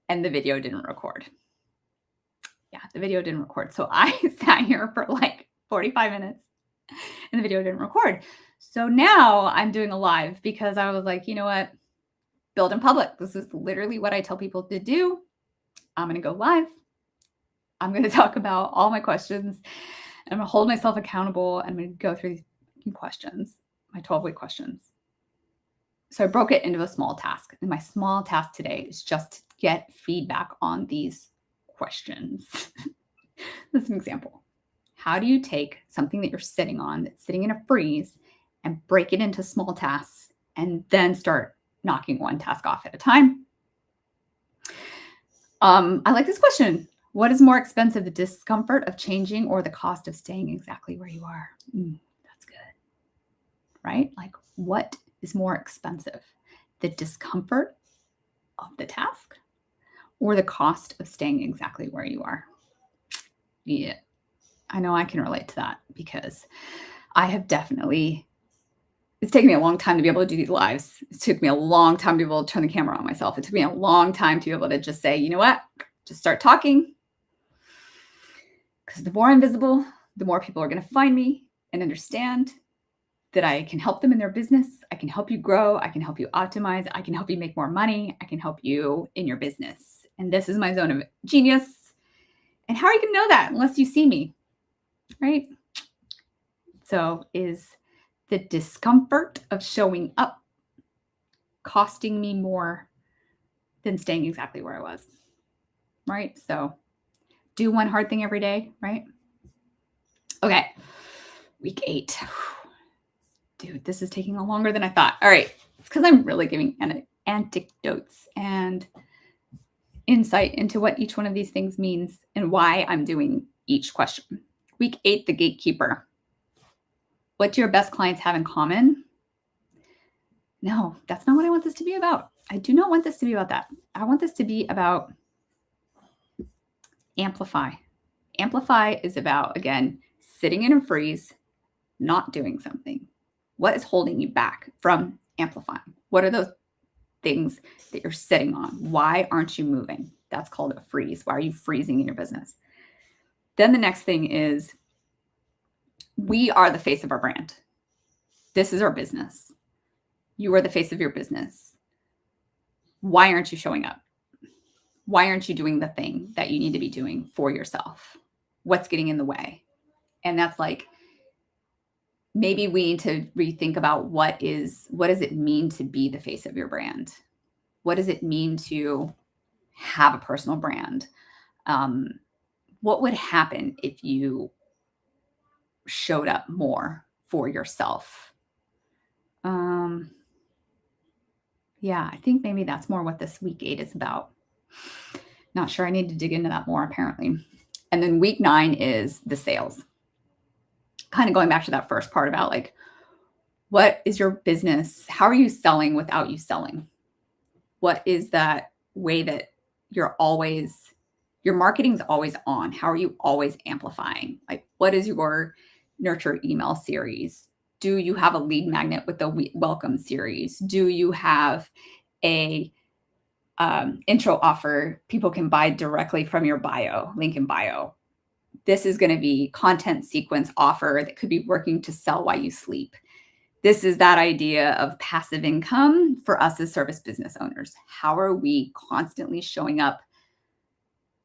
and the video didn't record. Yeah, the video didn't record. So I sat here for like 45 minutes and the video didn't record. So now I'm doing a live because I was like, you know what? Build in public. This is literally what I tell people to do. I'm going to go live. I'm going to talk about all my questions. I'm going to hold myself accountable. I'm going to go through these questions, my 12-week questions. So I broke it into a small task. And my small task today is just to get feedback on these questions. This is an example. How do you take something that you're sitting on, that's sitting in a freeze, and break it into small tasks and then start knocking one task off at a time? I like this question. What is more expensive, the discomfort of changing or the cost of staying exactly where you are? That's good, right? Like, what is more expensive, the discomfort of the task or the cost of staying exactly where you are? Yeah, I know I can relate to that because I have definitely, it's taken me a long time to be able to do these lives. It took me a long time to be able to turn the camera on myself. It took me a long time to be able to just say, you know what, just start talking. Because the more I'm visible, the more people are going to find me and understand that I can help them in their business. I can help you grow. I can help you optimize. I can help you make more money. I can help you in your business. And this is my zone of genius. And how are you going to know that unless you see me, right? So is the discomfort of showing up costing me more than staying exactly where I was, right? So do one hard thing every day, right? Okay, week 8. Dude, this is taking longer than I thought. All right, it's because I'm really giving anecdotes and insight into what each one of these things means and why I'm doing each question. Week 8, the gatekeeper. What do your best clients have in common? No, that's not what I want this to be about. I do not want this to be about that. I want this to be about amplify. Amplify is about, again, sitting in a freeze, not doing something. What is holding you back from amplifying? What are those things that you're sitting on? Why aren't you moving? That's called a freeze. Why are you freezing in your business? Then the next thing is, we are the face of our brand. This is our business. You are the face of your business. Why aren't you showing up? Why aren't you doing the thing that you need to be doing for yourself? What's getting in the way? And that's like, maybe we need to rethink about what does it mean to be the face of your brand? What does it mean to have a personal brand? What would happen if you showed up more for yourself? Yeah, I think maybe that's more what this week 8 is about. Not sure. I need to dig into that more, apparently. And then week 9 is the sales. Kind of going back to that first part about like, what is your business? How are you selling without you selling? What is that way that your marketing is always on? How are you always amplifying? Like, what is your nurture email series? Do you have a lead magnet with the welcome series? Do you have a intro offer people can buy directly from your bio, link in bio? This is going to be content sequence offer that could be working to sell while you sleep. This is that idea of passive income for us as service business owners. How are we constantly showing up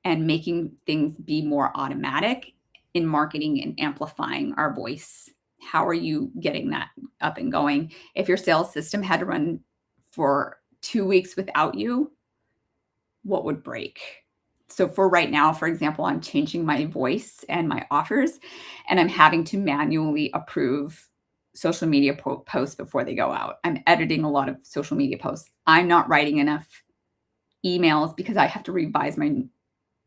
and making things be more automatic in marketing and amplifying our voice? How are you getting that up and going? If your sales system had to run for 2 weeks without you, what would break? So for right now, for example, I'm changing my voice and my offers, and I'm having to manually approve social media posts before they go out. I'm editing a lot of social media posts. I'm not writing enough emails because I have to revise my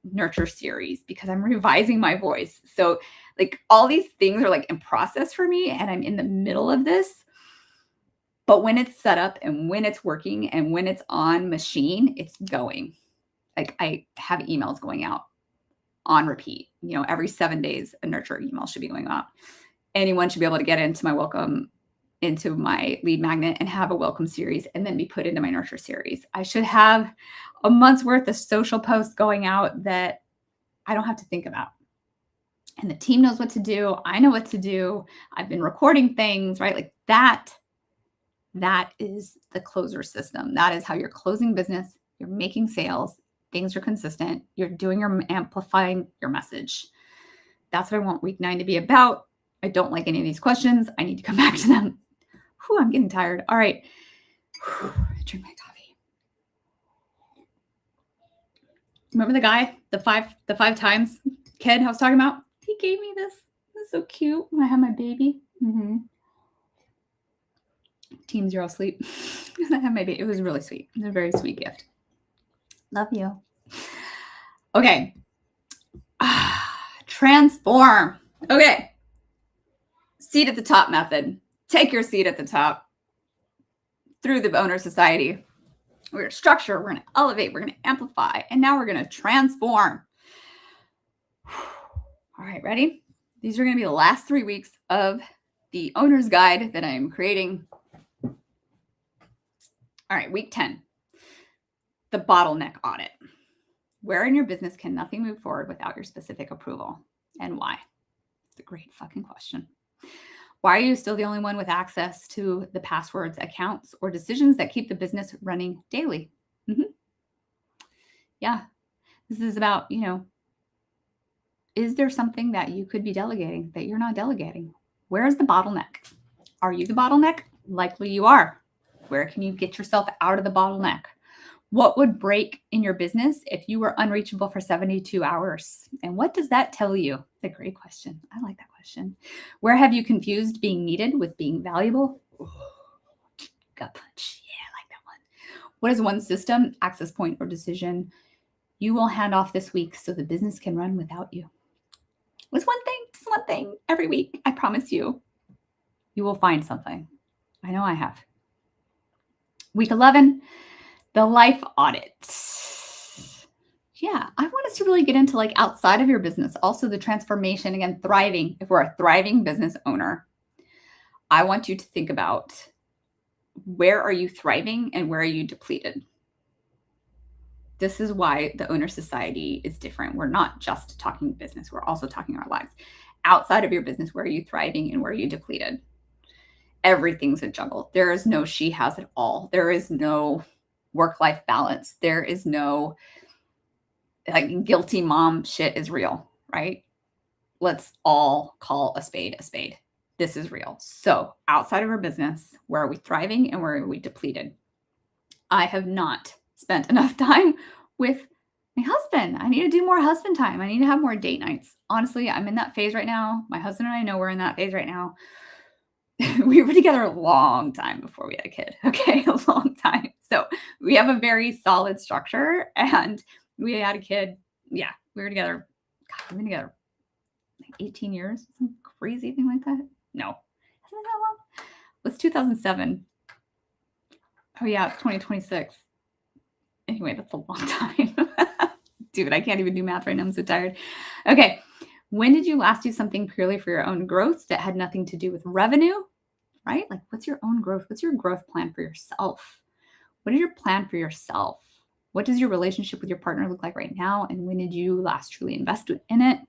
nurture series because I'm revising my voice. So like all these things are like in process for me and I'm in the middle of this. But when it's set up and when it's working and when it's on machine, it's going. Like I have emails going out on repeat. You know, every 7 days, a nurture email should be going out. Anyone should be able to get into my lead magnet and have a welcome series and then be put into my nurture series. I should have a month's worth of social posts going out that I don't have to think about. And the team knows what to do. I know what to do. I've been recording things, right? Like that is the closer system. That is how you're closing business. You're making sales. Things are consistent. You're amplifying your message. That's what I want week 9 to be about. I don't like any of these questions. I need to come back to them. Whew, I'm getting tired. All right. Drink my coffee. Remember the guy, the five times kid I was talking about? He gave me this. This is so cute when I had my baby. Mm-hmm. Teams, you're all asleep. I had my baby. It was really sweet. It was a very sweet gift. Love you. Okay. Transform. Okay. Seat at the top method. Take your seat at the top through the owner society. We're going to structure, we're going to elevate, we're going to amplify, and now we're going to transform. All right, ready? These are going to be the last 3 weeks of the owner's guide that I'm creating. All right, week 10, the bottleneck audit. Where in your business can nothing move forward without your specific approval, and why? It's a great fucking question. Why are you still the only one with access to the passwords, accounts, or decisions that keep the business running daily? Yeah, this is about, is there something that you could be delegating that you're not delegating? Where is the bottleneck? Are you the bottleneck? Likely you are. Where can you get yourself out of the bottleneck? What would break in your business if you were unreachable for 72 hours? And what does that tell you? It's a great question. I like that question. Where have you confused being needed with being valuable? Gut punch. Yeah, I like that one. What is one system, access point, or decision you will hand off this week so the business can run without you? It's one thing, just one thing every week. I promise you, you will find something. I know I have. Week 11, the life audit. Yeah, I want us to really get into like outside of your business, also the transformation, again, thriving. If we're a thriving business owner, I want you to think about where are you thriving and where are you depleted? This is why the owner society is different. We're not just talking business. We're also talking our lives. Outside of your business, where are you thriving and where are you depleted? Everything's a juggle. There is no she has it all. There is no work-life balance. There is no like guilty mom shit is real, right? Let's all call a spade a spade. This is real. So outside of our business, where are we thriving and where are we depleted? I have not spent enough time with my husband. I need to do more husband time. I need to have more date nights. Honestly, I'm in that phase right now. My husband and I know we're in that phase right now. We were together a long time before we had a kid. Okay, a long time. So we have a very solid structure and we had a kid. Yeah, we were together. God, we've been together like 18 years, some crazy thing like that. No, hasn't been that long. It was 2007. Oh yeah, it's 2026. Anyway, that's a long time. Dude, I can't even do math right now. I'm so tired. Okay. When did you last do something purely for your own growth that had nothing to do with revenue, right? Like what's your own growth? What's your growth plan for yourself? What is your plan for yourself? What does your relationship with your partner look like right now? And when did you last truly invest in it?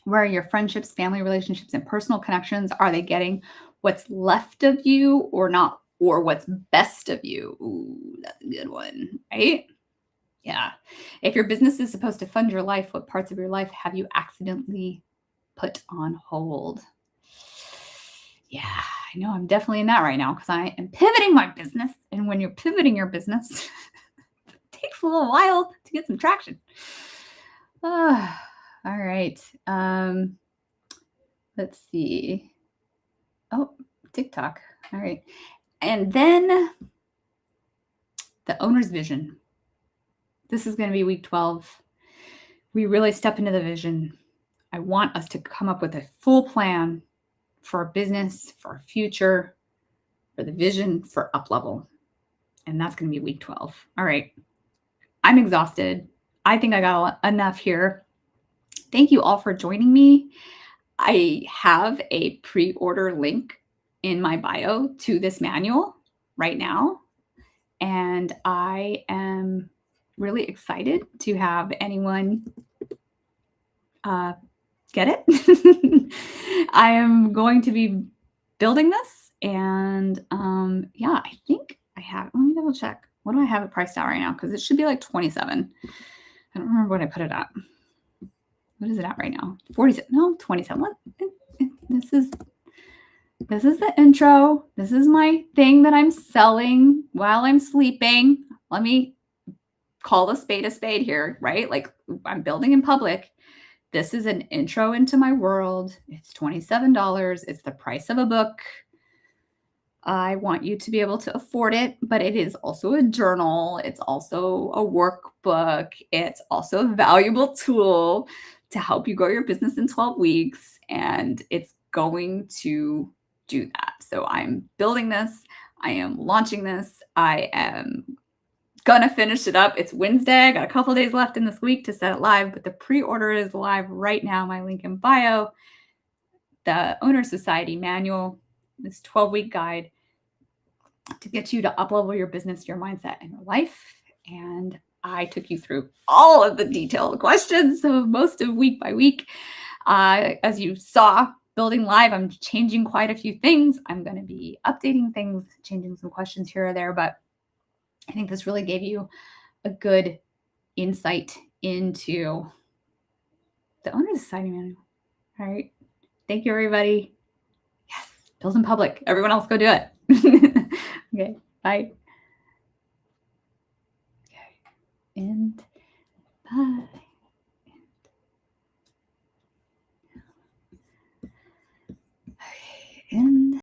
Where are your friendships, family relationships, and personal connections? Are they getting what's left of you or not, or what's best of you? Ooh, that's a good one, right? Yeah. If your business is supposed to fund your life, what parts of your life have you accidentally put on hold? Yeah, I know I'm definitely in that right now because I am pivoting my business. And when you're pivoting your business, it takes a little while to get some traction. All right. Let's see. Oh, TikTok. All right. And then the owner's vision. This is going to be week 12. we really step into the vision, I want us to come up with a full plan for our business, for our future, for the vision, for up level. And that's going to be week 12. All right. I'm exhausted. I think I got enough here. Thank you all for joining me. I have a pre-order link in my bio to this manual right now. And I am really excited to have anyone get it. I am going to be building this. And yeah, I think I have, let me double check. What do I have it priced out right now? Because it should be like 27. I don't remember what I put it at. What is it at right now? 47. No, 27. What? This is the intro. This is my thing that I'm selling while I'm sleeping. Let me call a spade here, right? Like I'm building in public. This is an intro into my world. It's $27. It's the price of a book. I want you to be able to afford it, but it is also a journal. It's also a workbook. It's also a valuable tool to help you grow your business in 12 weeks. And it's going to do that. So I'm building this. I am launching this. I am gonna finish it up. It's Wednesday. I got a couple days left in this week to set it live, but the pre-order is live right now. My link in bio, the Owner Society manual, this 12-week guide to get you to up-level your business, your mindset, and your life. And I took you through all of the detailed questions, so most of week by week. As you saw, building live, I'm changing quite a few things. I'm going to be updating things, changing some questions here or there, but I think this really gave you a good insight into the Owner Society manual. All right. Thank you, everybody. Yes, build in public. Everyone else go do it. Okay, bye. Okay, and bye. Okay, and